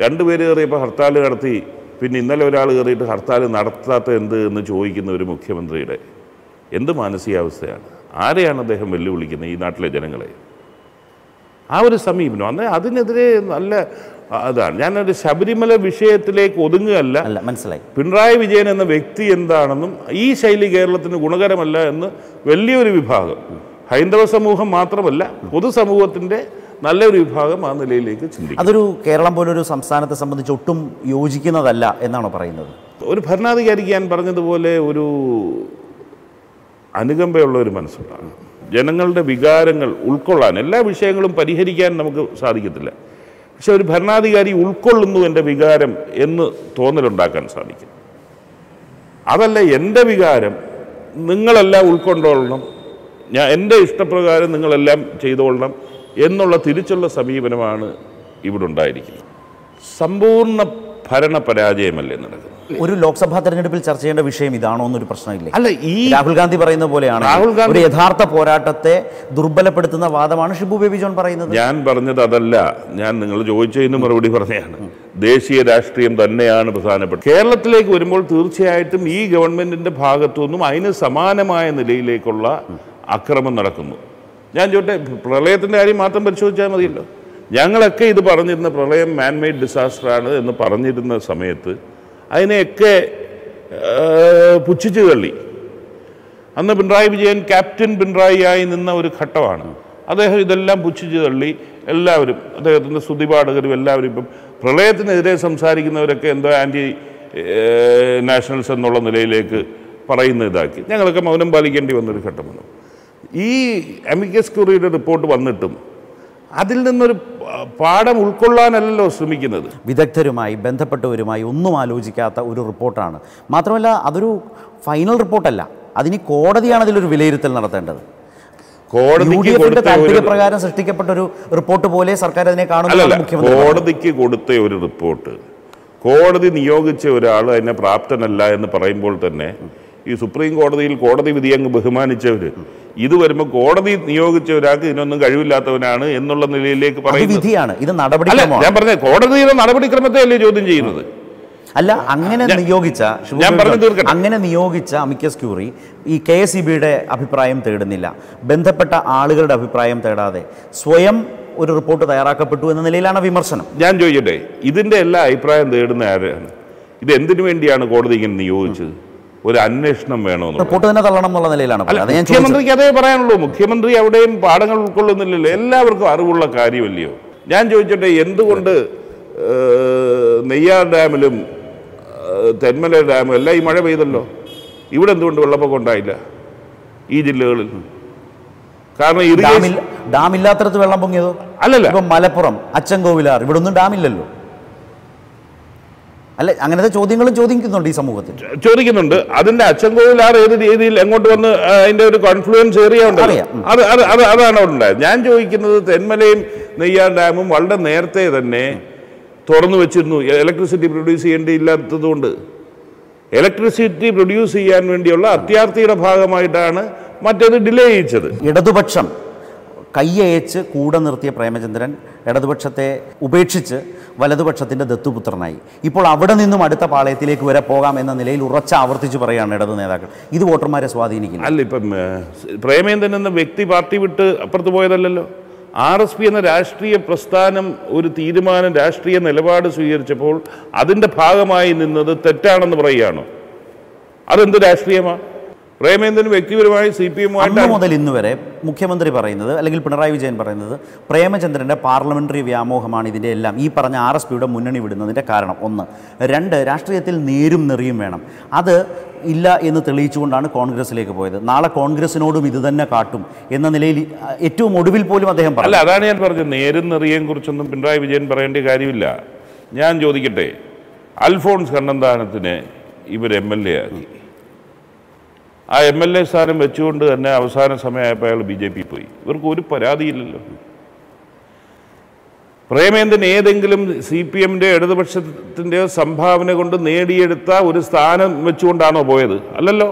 2 പേര് കയറിയപ്പോൾ ഹർത്താൽ നടത്തി, പിന്നെ ഇന്നലെ ഒരാൾ കയറിയിട്ട് ഹർത്താൽ നടത്താത്ത എന്ത് എന്ന് ചോദിക്കുന്ന ഒരു മുഖ്യമന്ത്രിയുടെ എന്ത് മാനസികാവസ്ഥയാണ്? ആരെയാണ് അദ്ദേഹം വെല്ലുവിളിക്കുന്നത്? ഈ നാട്ടിലെ ജനങ്ങളെ. ആ ഒരു സമീപനം അതിനെതിരെ നല്ല അതാണ്. ഞാനൊരു ശബരിമല വിഷയത്തിലേക്ക് ഒതുങ്ങുകയല്ല, മനസ്സിലായി. പിണറായി വിജയൻ എന്ന വ്യക്തി എന്താണെന്നും ഈ ശൈലി കേരളത്തിന് ഗുണകരമല്ല എന്ന് വലിയൊരു വിഭാഗം, ഹൈന്ദവ സമൂഹം മാത്രമല്ല പൊതുസമൂഹത്തിൻ്റെ നല്ലൊരു വിഭാഗം ആ നിലയിലേക്ക് ചിന്തിക്കും. അതൊരു കേരളം പോലൊരു സംസ്ഥാനത്തെ സംബന്ധിച്ച് ഒട്ടും യോജിക്കുന്നതല്ല എന്നാണോ പറയുന്നത്? ഒരു ഭരണാധികാരിക്ക് ഞാൻ പറഞ്ഞതുപോലെ ഒരു അനുകമ്പയുള്ള ഒരു മനസ്സുണ്ടാകും. ജനങ്ങളുടെ വികാരങ്ങൾ ഉൾക്കൊള്ളാൻ, എല്ലാ വിഷയങ്ങളും പരിഹരിക്കാൻ നമുക്ക് സാധിക്കത്തില്ല. പക്ഷെ ഒരു ഭരണാധികാരി ഉൾക്കൊള്ളുന്നു എൻ്റെ വികാരം എന്ന് തോന്നലുണ്ടാക്കാൻ സാധിക്കും. അതല്ല എൻ്റെ വികാരം നിങ്ങളെല്ലാം ഉൾക്കൊണ്ടോളണം, എൻ്റെ ഇഷ്ടപ്രകാരം നിങ്ങളെല്ലാം ചെയ്തോളണം എന്നുള്ള തിരിച്ചുള്ള സമീപനമാണ് ഇവിടെ ഉണ്ടായിരിക്കുന്നത്. സമ്പൂർണ്ണ ഭരണ പരാജയമല്ലേ നടക്കുന്നത്? ഒരു ലോക്സഭാ തെരഞ്ഞെടുപ്പിൽ ചർച്ച ചെയ്യേണ്ട വിഷയം ഇതാണോ എന്നൊരു പ്രശ്നമില്ലേ? അല്ല, ഈ രാഹുൽ ഗാന്ധി പറയുന്ന പോലെയാണ് ഒരു യഥാർത്ഥ പോരാട്ടത്തെ ദുർബലപ്പെടുത്തുന്ന വാദമാണ് ഷിബു ബേബി ജോൺ പറയുന്നത്. ഞാൻ പറഞ്ഞത് അതല്ല, ഞാൻ നിങ്ങൾ ചോദിച്ചതിന് മറുപടി പറഞ്ഞതാണ്. ദേശീയ രാഷ്ട്രീയം തന്നെയാണ് പ്രധാനപ്പെട്ടത്. കേരളത്തിലേക്ക് വരുമ്പോൾ തീർച്ചയായിട്ടും ഈ ഗവൺമെന്റിന്റെ ഭാഗത്തു നിന്നും അതിന് സമാനമായ നിലയിലേക്കുള്ള അക്രമം നടക്കുന്നു. ഞാൻ ചോട്ടെ, പ്രളയത്തിൻ്റെ കാര്യം മാത്രം പരിശോധിച്ചാൽ മതിയല്ലോ. ഞങ്ങളൊക്കെ ഇത് പറഞ്ഞിരുന്ന പ്രളയം മാൻമെയ്ഡ് ഡിസാസ്റ്ററാണ് എന്ന് പറഞ്ഞിരുന്ന സമയത്ത് അതിനെയൊക്കെ പുച്ഛിച്ചു തള്ളി. അന്ന് പിണറായി വിജയൻ ക്യാപ്റ്റൻ പിണറായി ആയി നിന്ന ഒരു ഘട്ടമാണ്. അദ്ദേഹം ഇതെല്ലാം പുച്ഛിച്ചു തള്ളി. എല്ലാവരും, അദ്ദേഹത്തിൻ്റെ സ്തുതിപാഠകരും എല്ലാവരും ഇപ്പം പ്രളയത്തിനെതിരെ സംസാരിക്കുന്നവരൊക്കെ എന്തോ ആൻറ്റി നാഷണൽസ് എന്നുള്ള നിലയിലേക്ക് പറയുന്ന ഇതാക്കി ഞങ്ങളൊക്കെ മൗനം പാലിക്കേണ്ടി വന്നൊരു ഘട്ടമാണ്. ഈ അമിക്കസ് ക്യൂറിയുടെ റിപ്പോർട്ട് വന്നിട്ടും അതിൽ നിന്നൊരു പാഠം ഉൾക്കൊള്ളാനല്ലല്ലോ ശ്രമിക്കുന്നത്. വിദഗ്ധരുമായി ബന്ധപ്പെട്ടവരുമായി ഒന്നും ആലോചിക്കാത്ത ഒരു റിപ്പോർട്ടാണ്. മാത്രമല്ല അതൊരു ഫൈനൽ റിപ്പോർട്ടല്ല, അതിന് കോടതിയാണ് അതിലൊരു വിലയിരുത്തൽ നടത്തേണ്ടത്. കോടതിക്ക് താല്പര്യപ്രകാരം സൃഷ്ടിക്കപ്പെട്ട ഒരു റിപ്പോർട്ട് പോലെ സർക്കാർ അതിനെ കാണുന്നു. കോടതിക്ക് കൊടുത്ത ഒരു റിപ്പോർട്ട് കോടതി നിയോഗിച്ച ഒരാൾ അതിനെ പ്രാപ്തനല്ല എന്ന് പറയുമ്പോൾ തന്നെ ഈ സുപ്രീം കോടതിയിൽ കോടതി വിധി അങ്ങ് ബഹുമാനിച്ചവർ ഇത് വരുമ്പോൾ കോടതി നിയോഗിച്ച ഒരാൾക്ക് ഇതിനൊന്നും കഴിവില്ലാത്തവനാണ് എന്നുള്ള നിലയിലേക്ക് പറയുന്നത്. ഞാൻ പറഞ്ഞ കോടതിയുടെ നടപടിക്രമത്തെ അല്ലേ ചോദ്യം ചെയ്യുന്നത്? അല്ല, അങ്ങനെ നിയോഗിച്ച അമിക്കസ് ക്യൂറി ഈ KSEBയുടെ അഭിപ്രായം തേടുന്നില്ല, ബന്ധപ്പെട്ട ആളുകളുടെ അഭിപ്രായം തേടാതെ സ്വയം ഒരു റിപ്പോർട്ട് തയ്യാറാക്കപ്പെട്ടു എന്ന നിലയിലാണ് വിമർശനം. ഞാൻ ചോദിക്കട്ടെ, ഇതിന്റെ എല്ലാ അഭിപ്രായം തേടുന്ന ആരാണ്? ഇത് എന്തിനു വേണ്ടിയാണ് കോടതി ഇങ്ങനെ നിയോഗിച്ചത്? ഒരു അന്വേഷണം വേണമെന്ന് റിപ്പോർട്ട് തന്നെ തള്ളണം എന്നുള്ള നിലയിലാണ്. മുഖ്യമന്ത്രിക്ക് അതേ പറയാനുള്ളൂ. മുഖ്യമന്ത്രി അവിടെയും പാഠങ്ങൾ ഉൾക്കൊള്ളുന്നില്ലല്ലോ, എല്ലാവർക്കും അറിവുള്ള കാര്യമല്ലയോ. ഞാൻ ചോദിച്ചോട്ടെ, എന്തുകൊണ്ട് നെയ്യാർ ഡാമിലും തെന്മല ഡാമും എല്ലാം ഈ മഴ പെയ്തല്ലോ, ഇവിടെ എന്തുകൊണ്ട് വെള്ളപ്പൊക്കം ഉണ്ടായില്ല ഈ ജില്ലകളിൽ? കാരണം ഡാമില്ലാത്തടത്ത് വെള്ളം പൊങ്ങിയതോ? അല്ലല്ല, ഇപ്പം മലപ്പുറം അച്ചൻകോവിലാർ ഇവിടെ ഒന്നും ഡാമില്ലല്ലോ. അല്ലെ, അങ്ങനത്തെ ചോദ്യങ്ങളും ചോദിക്കുന്നുണ്ട് ഈ സമൂഹത്തിൽ, ചോദിക്കുന്നുണ്ട്. അതിന്റെ അച്ചൻകോവിലാർ ഏത് രീതിയിൽ എങ്ങോട്ട് വന്ന് അതിന്റെ ഒരു കോൺഫ്ലുവൻസ് ഏരിയ ഉണ്ട്, അതാണ് അവിടെ ഉണ്ടായത്. ഞാൻ ചോദിക്കുന്നത്, തെന്മലയും നെയ്യാർ ഡാമും വളരെ നേരത്തെ തന്നെ തുറന്നു വെച്ചിരുന്നു. ഇലക്ട്രിസിറ്റി പ്രൊഡ്യൂസ് ചെയ്യേണ്ടിയില്ലാത്തതുകൊണ്ട് ഇലക്ട്രിസിറ്റി പ്രൊഡ്യൂസ് ചെയ്യാൻ വേണ്ടിയുള്ള അത്യാർത്തിയുടെ ഭാഗമായിട്ടാണ് മറ്റേത് ഡിലേ ചെയ്യിച്ചത്. ഇടതുപക്ഷം കയ്യയച്ച് കൂടെ നിർത്തിയ പ്രേമചന്ദ്രൻ ഇടതുപക്ഷത്തെ ഉപേക്ഷിച്ച് വലതുപക്ഷത്തിൻ്റെ ദത്തുപുത്രനായി. ഇപ്പോൾ അവിടെ നിന്നും അടുത്ത പാളയത്തിലേക്ക് വരെ പോകാം എന്ന നിലയിൽ ഉറച്ച ആവർത്തിച്ച് പറയുകയാണ് ഇടതു നേതാക്കൾ. ഇത് വോട്ടർമാരെ സ്വാധീനിക്കുന്നു. അല്ല, ഇപ്പം പ്രേമേന്ദ്രൻ എന്ന വ്യക്തി പാർട്ടി വിട്ട് അപ്പുറത്ത് പോയതല്ലല്ലോ. RSP എന്ന രാഷ്ട്രീയ പ്രസ്ഥാനം ഒരു തീരുമാനം, രാഷ്ട്രീയ നിലപാട് സ്വീകരിച്ചപ്പോൾ അതിൻ്റെ ഭാഗമായി നിന്നത് തെറ്റാണെന്ന് പറയുകയാണോ? അതെന്ത് രാഷ്ട്രീയമാണ്? പ്രേമേന്ദ്രൻ വ്യക്തിപരമായി CPM മുതൽ ഇന്ന് വരെ മുഖ്യമന്ത്രി പറയുന്നത്, അല്ലെങ്കിൽ പിണറായി വിജയൻ പറയുന്നത്, പ്രേമചന്ദ്രൻ്റെ പാർലമെന്ററി വ്യാമോഹമാണ് ഇതിൻ്റെ എല്ലാം ഈ പറഞ്ഞ RSPയുടെ മുന്നണി വിടുന്നതിൻ്റെ കാരണം. 1. 2, രാഷ്ട്രീയത്തിൽ നേരും നെറിയും വേണം. അത് ഇല്ല എന്ന് തെളിയിച്ചുകൊണ്ടാണ് കോൺഗ്രസിലേക്ക് പോയത്. നാളെ കോൺഗ്രസിനോടും ഇത് തന്നെ കാട്ടും എന്ന നിലയിൽ ഏറ്റവും ഒടുവിൽ പോലും അദ്ദേഹം പറഞ്ഞു. അല്ല, അതാണ് ഞാൻ പറഞ്ഞത്. നേരും നെറിയെ കുറിച്ചൊന്നും പിണറായി വിജയൻ പറയേണ്ട കാര്യമില്ല. ഞാൻ ചോദിക്കട്ടെ, അൽഫോൺസ് കണ്ണന്താനത്തിനെ ഇവർ MLA ആക്കി. ആ MLA സ്ഥാനം വെച്ചുകൊണ്ട് തന്നെ അവസാന സമയമായപ്പോൾ അയാൾ BJP പോയി. ഇവർക്ക് ഒരു പരാതിയില്ലല്ലോ. പ്രേമേന്ദ്രൻ ഏതെങ്കിലും CPMൻ്റെ ഇടതുപക്ഷത്തിൻ്റെയോ സംഭാവന കൊണ്ട് നേടിയെടുത്ത ഒരു സ്ഥാനം വെച്ചുകൊണ്ടാണോ പോയത്? അല്ലല്ലോ.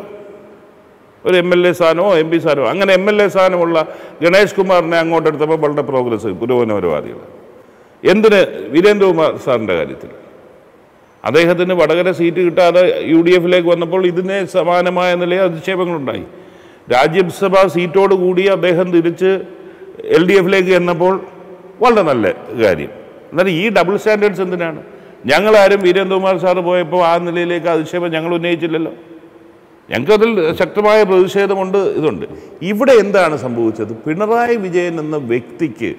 ഒരു MLA സ്ഥാനമോ MP സ്ഥാനമോ, അങ്ങനെ MLA സ്ഥാനമുള്ള ഗണേഷ് കുമാറിനെ അങ്ങോട്ടെടുത്തപ്പോൾ വളരെ പ്രോഗ്രസ് പുരോഗമനപരവാദികൾ. എന്തിന്? വീരേന്ദ്രകുമാർ സാറിൻ്റെ കാര്യത്തിൽ അദ്ദേഹത്തിന് വടകര സീറ്റ് കിട്ടാതെ UDFിലേക്ക് വന്നപ്പോൾ ഇതിനെ സമാനമായ നിലയിൽ അധിക്ഷേപങ്ങളുണ്ടായി. രാജ്യസഭാ സീറ്റോടുകൂടി അദ്ദേഹം തിരിച്ച് LDFിലേക്ക് ചെന്നപ്പോൾ വളരെ നല്ല കാര്യം. എന്നാൽ ഈ ഡബിൾ സ്റ്റാൻഡേർഡ്സ് എന്തിനാണ്? ഞങ്ങളാരും വീരേന്ദ്രകുമാർ സാറ് പോയപ്പോൾ ആ നിലയിലേക്ക് അധിക്ഷേപം ഞങ്ങൾ ഉന്നയിച്ചില്ലല്ലോ. ഞങ്ങൾക്കതിൽ ശക്തമായ പ്രതിഷേധമുണ്ട്, ഇതുണ്ട്. ഇവിടെ എന്താണ് സംഭവിച്ചത്? പിണറായി വിജയൻ എന്ന വ്യക്തിക്ക്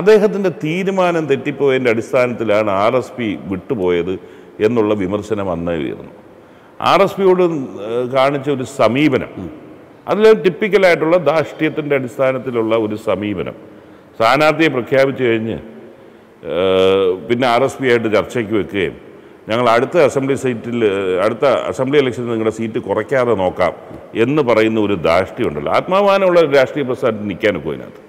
അദ്ദേഹത്തിൻ്റെ തീരുമാനം തെറ്റിപ്പോയതിൻ്റെ അടിസ്ഥാനത്തിലാണ് RSP വിട്ടുപോയത് എന്നുള്ള വിമർശനം അന്നേ ഉയർന്നു. RSPയോട് കാണിച്ച ഒരു സമീപനം, അതിൽ ടിപ്പിക്കലായിട്ടുള്ള ധാർഷ്ട്യത്തിൻ്റെ അടിസ്ഥാനത്തിലുള്ള ഒരു സമീപനം. സ്ഥാനാർത്ഥിയെ പ്രഖ്യാപിച്ചു കഴിഞ്ഞ് പിന്നെ RSP ആയിട്ട് ചർച്ചയ്ക്ക് വെക്കുകയും ഞങ്ങൾ അടുത്ത അസംബ്ലി ഇലക്ഷനിൽ നിങ്ങളുടെ സീറ്റ് കുറയ്ക്കാതെ നോക്കാം എന്ന് പറയുന്ന ഒരു ധാർഷ്ട്യമുണ്ടല്ലോ. ആത്മാഭിമാനമുള്ള ഒരു രാഷ്ട്രീയ പ്രസ്ഥാനത്തിൽ നിൽക്കാനൊക്കെ അതിനകത്ത്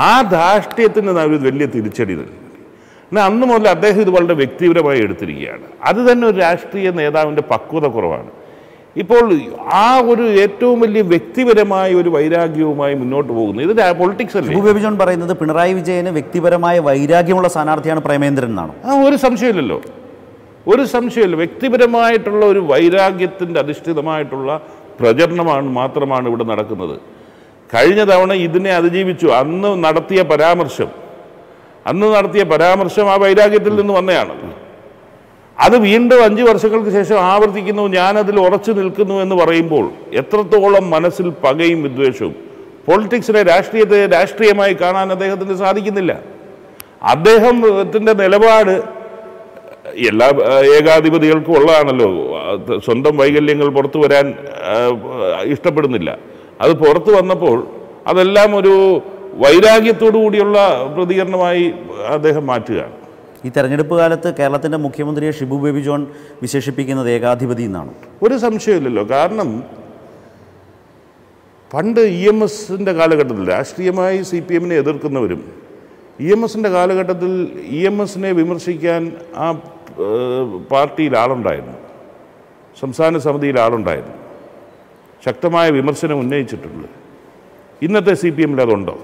ആ ധാർഷ്ട്യത്തിന് ഒരു വലിയ തിരിച്ചടി നൽകി. എന്നാൽ അന്ന് മുതൽ അദ്ദേഹം ഇത് വളരെ വ്യക്തിപരമായി എടുത്തിരിക്കുകയാണ്. അത് തന്നെ ഒരു രാഷ്ട്രീയ നേതാവിൻ്റെ പക്വത കുറവാണ്. ഇപ്പോൾ ആ ഒരു ഏറ്റവും വലിയ വ്യക്തിപരമായ ഒരു വൈരാഗ്യവുമായി മുന്നോട്ട് പോകുന്നു. ഇത് പൊളിറ്റിക്സ് അല്ലേ? ബിജോൺ പറയുന്നത് പിണറായി വിജയന് വ്യക്തിപരമായ വൈരാഗ്യമുള്ള സ്ഥാനാർത്ഥിയാണ് പ്രേമേന്ദ്രൻ എന്നാണ്. ഒരു സംശയമില്ലല്ലോ, ഒരു സംശയമില്ല. വ്യക്തിപരമായിട്ടുള്ള ഒരു വൈരാഗ്യത്തിൻ്റെ അധിഷ്ഠിതമായിട്ടുള്ള പ്രചരണമാണ് മാത്രമാണ് ഇവിടെ നടക്കുന്നത്. കഴിഞ്ഞ തവണ ഇതിനെ അതിജീവിച്ചു. അന്ന് നടത്തിയ പരാമർശം ആ വൈരാഗ്യത്തിൽ നിന്ന് വന്നതാണ്. അത് വീണ്ടും 5 വർഷങ്ങൾക്ക് ശേഷം ആവർത്തിക്കുന്നു, ഞാനതിൽ ഉറച്ചു നിൽക്കുന്നു എന്ന് പറയുമ്പോൾ എത്രത്തോളം മനസ്സിൽ പകയും വിദ്വേഷവും. പൊളിറ്റിക്സിനെ, രാഷ്ട്രീയത്തെ രാഷ്ട്രീയമായി കാണാൻ അദ്ദേഹത്തിന് സാധിക്കുന്നില്ല. അദ്ദേഹത്തിൻ്റെ നിലപാട് എല്ലാ ഏകാധിപതികൾക്കും ഉള്ളതാണല്ലോ. സ്വന്തം വൈകല്യങ്ങൾ പുറത്തു വരാൻ ഇഷ്ടപ്പെടുന്നില്ല. അത് പുറത്തു വന്നപ്പോൾ അതെല്ലാം ഒരു വൈരാഗ്യത്തോടു കൂടിയുള്ള പ്രതികരണമായി അദ്ദേഹം മാറ്റുകയാണ്. ഈ തെരഞ്ഞെടുപ്പ് കാലത്ത് കേരളത്തിൻ്റെ മുഖ്യമന്ത്രിയെ ഷിബു ബേബി ജോൺ വിശേഷിപ്പിക്കുന്നത് ഏകാധിപതി എന്നാണ്. ഒരു സംശയമില്ലല്ലോ. കാരണം പണ്ട് EMSൻ്റെ കാലഘട്ടത്തിൽ രാഷ്ട്രീയമായി CPM-നെ എതിർക്കുന്നവരും EMSൻ്റെ കാലഘട്ടത്തിൽ EMSനെ വിമർശിക്കാൻ ആ പാർട്ടിയിൽ ആളുണ്ടായിരുന്നു, സംസ്ഥാന സമിതിയിൽ ആളുണ്ടായിരുന്നു, ശക്തമായ വിമർശനം ഉന്നയിച്ചിട്ടുണ്ട്. ഇന്നത്തെ CPM-ൽ അതുണ്ടോ?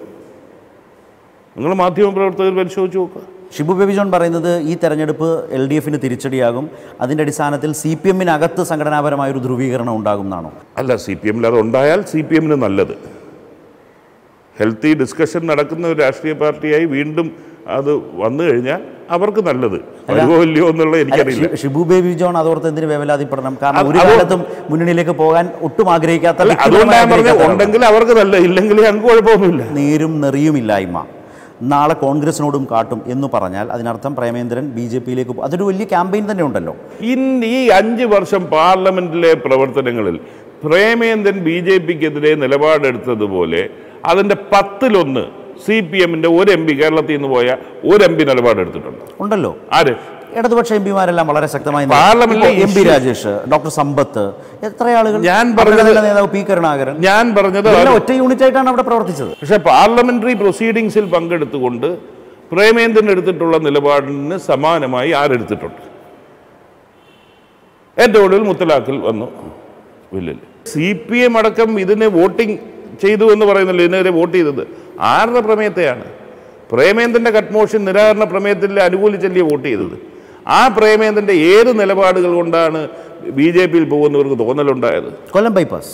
നിങ്ങൾ മാധ്യമപ്രവർത്തകർ പരിശോധിച്ച് നോക്കുക. ഷിബു ബേബി ജോൺ പറയുന്നത് ഈ തെരഞ്ഞെടുപ്പ് LDF-ന് തിരിച്ചടിയാകും, അതിൻ്റെ അടിസ്ഥാനത്തിൽ CPM-നകത്ത് സംഘടനാപരമായൊരു ധ്രുവീകരണം ഉണ്ടാകും എന്നാണോ? അല്ല, CPM-ൽ അതുണ്ടായാൽ CPM-ന് നല്ലത്. ഹെൽത്തി ഡിസ്കഷൻ നടക്കുന്ന ഒരു രാഷ്ട്രീയ പാർട്ടിയായി വീണ്ടും അത് വന്നു കഴിഞ്ഞാൽ അവർക്ക് നല്ലത്. വരുമോ ഇല്ലയോ എന്നുള്ളത് എനിക്കറിയില്ല. ഷിബു ബേബി ജോൺ അതോർത്ത് എന്തിന് വേവലാതിപ്പെടണം? കാരണം ഒരു കാലത്തും മുന്നണിയിലേക്ക് പോകാൻ ഒട്ടും ആഗ്രഹിക്കാത്ത, ഉണ്ടെങ്കിൽ അവർക്ക് നല്ല, ഇല്ലെങ്കിൽ ഞങ്ങൾക്ക് കുഴപ്പമൊന്നുമില്ല. നേരും നെറിയുമില്ലായ്മ നാളെ കോൺഗ്രസിനോടും കാട്ടും എന്ന് പറഞ്ഞാൽ അതിനർത്ഥം പ്രേമേന്ദ്രൻ BJP-യിലേക്ക് അതൊരു വലിയ ക്യാമ്പയിൻ തന്നെ ഉണ്ടല്ലോ. ഈ 5 വർഷം പാർലമെന്റിലെ പ്രവർത്തനങ്ങളിൽ പ്രേമേന്ദ്രൻ BJP-ക്കെതിരെ നിലപാടെടുത്തതുപോലെ അതിൻ്റെ 10-1 CPM-ന്റെ ഒരു MP കേരളത്തിൽ നിന്ന് പോയ ഒരു MP നിലപാടെടുത്തിട്ടുണ്ട് ഉണ്ടല്ലോ. ആര്? ഇടതുപക്ഷ എംപിമാരെല്ലാം വളരെ ശക്തമായി പാർലമെന്റിലെ MP രാജേഷ്, ഡോക്ടർ സമ്പത്ത്, എത്ര ആളുകൾ, ഞാൻ പറഞ്ഞത് നേതാവ് P കരുണാകരൻ, ഞാൻ പറഞ്ഞത് ഒറ്റ യൂണിറ്റ് ആയിട്ടാണ് അവിടെ പ്രവർത്തിച്ചത്. പക്ഷെ പാർലമെന്ററി പ്രൊസീഡിങ്സിൽ പങ്കെടുത്തുകൊണ്ട് പ്രേമേന്ദ്രൻ എടുത്തിട്ടുള്ള നിലപാടിന് സമാനമായി ആരെടുത്തിട്ടുണ്ട്? ഏറ്റവും ഒടുവിൽ മുത്തലാഖിൽ വന്നു ബില്ലിൽ. CPM അടക്കം ഇതിന് വോട്ടിംഗ് ചെയ്തു എന്ന് പറയുന്നല്ലോ. ഇതിനെതിരെ വോട്ട് ചെയ്തത് ആരുടെ പ്രമേയത്തെയാണ്? പ്രേമേന്ദ്രൻ്റെ കട്ട്മോഷൻ നിരാകരണ പ്രമേയത്തിൽ അനുകൂലിച്ചല്ലേ വോട്ട് ചെയ്തത്. ആ പ്രേമേന്ദ്രൻ്റെ ഏത് നിലപാടുകൾ കൊണ്ടാണ് BJP-യിൽ പോകുന്നവർക്ക് തോന്നലുണ്ടായത്? കൊല്ലം ബൈപ്പാസ്,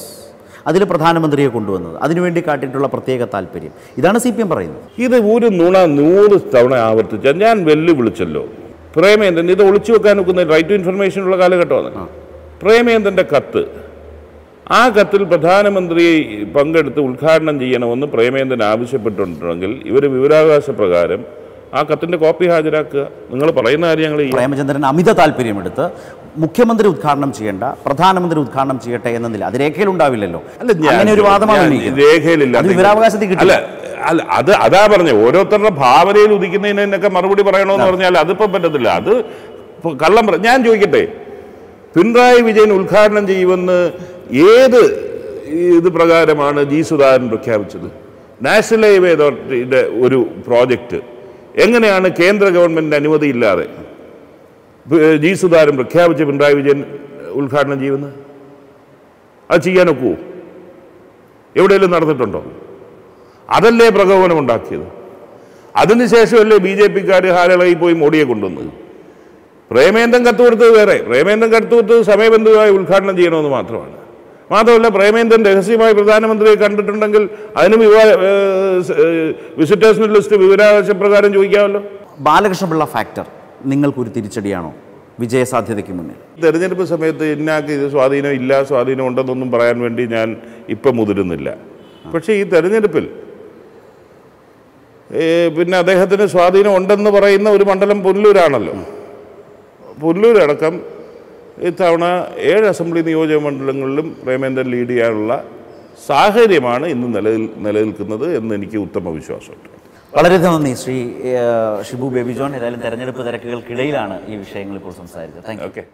അതിൽ പ്രധാനമന്ത്രിയെ കൊണ്ടുവന്നത്, അതിനുവേണ്ടി കാട്ടിയിട്ടുള്ള പ്രത്യേക താല്പര്യം, ഇതാണ് CPM പറയുന്നത്. ഇത് ഒരു നുണ 100 തവണ ആവർത്തിച്ച ഞാൻ വെല്ലുവിളിച്ചല്ലോ. പ്രേമേന്ദ്രൻ ഇത് ഒളിച്ചു വെക്കാൻ നോക്കുന്ന റൈറ്റ് ടു ഇൻഫർമേഷൻ ഉള്ള കാലഘട്ടമാണ്. പ്രേമേന്ദ്രൻ്റെ കത്ത്, ആ കത്തിൽ പ്രധാനമന്ത്രി പങ്കെടുത്ത് ഉദ്ഘാടനം ചെയ്യണമെന്ന് പ്രേമേന്ദ്രൻ ആവശ്യപ്പെട്ടിട്ടുണ്ടെങ്കിൽ ഇവർ വിവരാവകാശ പ്രകാരം ആ കത്തിൻ്റെ കോപ്പി ഹാജരാക്കുക. നിങ്ങൾ പറയുന്ന കാര്യങ്ങൾ പ്രേമചന്ദ്രൻ അമിത താല്പര്യമെടുത്ത് മുഖ്യമന്ത്രി ഉദ്ഘാടനം ചെയ്യേണ്ട, പ്രധാനമന്ത്രി ഉദ്ഘാടനം ചെയ്യട്ടെ എന്നതിൽ അത് രേഖയിലുണ്ടാവില്ലല്ലോ. അങ്ങനെ ഒരു വാദമാണ് രേഖയിലില്ല. വിവരാവകാശത്തിൽ കിട്ടില്ല. അല്ല, അതാ പറഞ്ഞത്, ഓരോരുത്തരുടെ ഭാവനയിൽ ഉദിക്കുന്നതിനൊക്കെ മറുപടി പറയണമെന്ന് പറഞ്ഞാൽ അതിപ്പം പറ്റത്തില്ല. അത് കള്ളം ഞാൻ ചോദിക്കട്ടെ, പിണറായി വിജയൻ ഉദ്ഘാടനം ചെയ്യുമെന്ന് ഏത് ഇത് പ്രകാരമാണ് G. സുധാകരൻ പ്രഖ്യാപിച്ചത്? നാഷണൽ ഹൈവേ അതോറിറ്റിയുടെ ഒരു പ്രോജക്റ്റ് എങ്ങനെയാണ് കേന്ദ്ര ഗവൺമെൻറ്റിൻ്റെ അനുമതിയില്ലാതെ G. സുധാകരൻ പ്രഖ്യാപിച്ച പിണറായി വിജയൻ ഉദ്ഘാടനം ചെയ്യുമെന്ന്? അത് ചെയ്യാനൊക്കുമോ? എവിടെയെങ്കിലും നടന്നിട്ടുണ്ടോ? അതല്ലേ പ്രകോപനം ഉണ്ടാക്കിയത്. അതിനുശേഷമല്ലേ BJP-ക്കാർ ഹാലളയിൽ പോയി മോഡിയെ കൊണ്ടുവന്നത്. പ്രേമേന്ദ്രൻ കത്ത് കൊടുത്തത് വേറെ. പ്രേമേന്ദ്രൻ കത്ത് കൊടുത്തത് സമയബന്ധിതമായി ഉദ്ഘാടനം ചെയ്യണമെന്ന് മാത്രമാണ്. മാത്രമല്ല, പ്രേമേന്ദ്രൻ രഹസ്യമായി പ്രധാനമന്ത്രിയെ കണ്ടിട്ടുണ്ടെങ്കിൽ അതിനും വിസിറ്റേഴ്സ് ലിസ്റ്റ് വിവരാവകാശ പ്രകാരം ചോദിക്കാമല്ലോ. ബാലകൃഷ്ണപിള്ള ഫാക്ടർ നിങ്ങൾക്കൊരു തിരിച്ചടിയാണോ വിജയസാധ്യതയ്ക്ക് മുന്നിൽ? തെരഞ്ഞെടുപ്പ് സമയത്ത് ഇന്നാക്ക് ഇത് സ്വാധീനം ഇല്ല, സ്വാധീനം ഉണ്ടെന്നൊന്നും പറയാൻ വേണ്ടി ഞാൻ ഇപ്പം മുതിരുന്നില്ല. പക്ഷേ ഈ തെരഞ്ഞെടുപ്പിൽ പിന്നെ അദ്ദേഹത്തിന് സ്വാധീനം ഉണ്ടെന്ന് പറയുന്ന ഒരു മണ്ഡലം പുനലൂരാണല്ലോ. പുനലൂരടക്കം ഇത്തവണ 7 അസംബ്ലി നിയോജക മണ്ഡലങ്ങളിലും പ്രേമേന്ദ്രൻ ലീഡ് ചെയ്യാനുള്ള സാഹചര്യമാണ് ഇന്ന് നിലനിൽക്കുന്നത് എന്ന് എനിക്ക് ഉത്തമ വിശ്വാസമുണ്ട്. വളരെയധികം നന്ദി ശ്രീ ഷിബു ബേബി ജോൺ. ഏതായാലും തെരഞ്ഞെടുപ്പ് തിരക്കുകൾക്കിടയിലാണ് ഈ വിഷയങ്ങൾ ഇപ്പോൾ സംസാരിച്ചത്. Thank you.